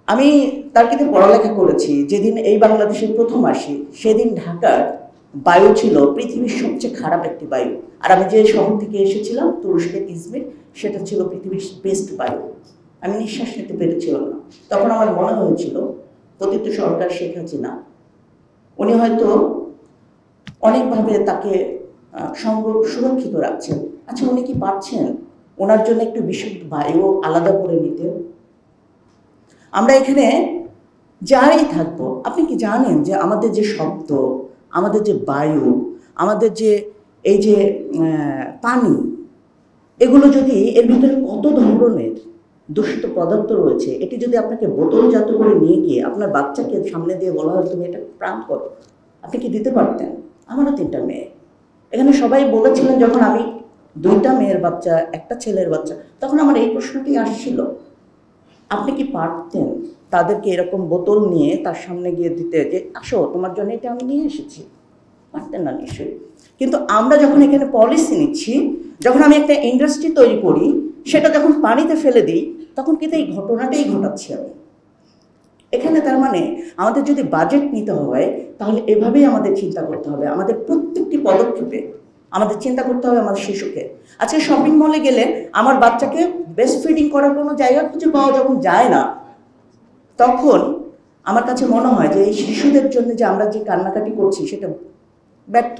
আমি টার্কিতে পড়ালেখা করেছি। যেদিন এই বাংলাদেশে প্রথম আসি সেদিন ঢাকার বায়ু ছিল পৃথিবীর সবচেয়ে খারাপ একটি বায়ু। আর আমি যে শহর থেকে এসেছিলাম তুরস্কের ইজমির, সেটা ছিল পৃথিবীর বেস্ট বায়ু। আমি নিঃশ্বাস নিতে পেরেছিলাম না। তখন আমার মনে হয়েছিল পতিত সরকার শেখ হাসিনা উনি হয়তো অনেকভাবে তাকে সুরক্ষিত রাখছেন। আচ্ছা, উনি কি পারছেন ওনার জন্য একটু বিশুদ্ধ বায়ু আলাদা করে নিতে? আমরা এখানে যারাই থাকবো, আপনি কি জানেন যে আমাদের যে শব্দ, আমাদের যে বায়ু, আমাদের যে এই যে পানি, এগুলো যদি এর ভিতরে কত ধরনের দূষিত পদার্থ রয়েছে, এটি যদি আপনাকে বোতলজাত করে নিয়ে গিয়ে আপনার বাচ্চাকে সামনে দিয়ে বলা হয় তুমি এটা প্রাণ করো, আপনি কি দিতে পারতেন? আমারও 3টা মেয়ে। এখানে সবাই বলেছিলেন, যখন আমি 2টা মেয়ের বাচ্চা, একটা ছেলের বাচ্চা, তখন আমার এই প্রশ্নটি আসছিল, আপনি কি পারতেন তাদেরকে এরকম বোতল নিয়ে তার সামনে গিয়ে দিতে যে আসো তোমার জন্য এটা আমি নিয়ে এসেছি? পারতেন না নিশ্চয়ই। কিন্তু আমরা যখন এখানে পলিসি নিচ্ছি, যখন আমি একটা ইন্ডাস্ট্রি তৈরি করি, সেটা যখন পানিতে ফেলে দিই, তখন কিন্তু এই ঘটনাটাই ঘটাচ্ছি আমি এখানে। তার মানে আমাদের যদি বাজেট নিতে হয়, তাহলে এভাবেই আমাদের চিন্তা করতে হবে। আমাদের প্রত্যেকটি পদক্ষেপে আমাদের চিন্তা করতে হবে আমাদের শিশুকে। আজকে শপিং মলে গেলে আমার বাচ্চাকে ব্রেস্ট ফিডিং করার কোনো জায়গা খুঁজে পাওয়া যখন যায় না, তখন আমার কাছে মনে হয় যে এই শিশুদের জন্য যে আমরা যে কান্নাকাটি করছি সেটা ব্যর্থ।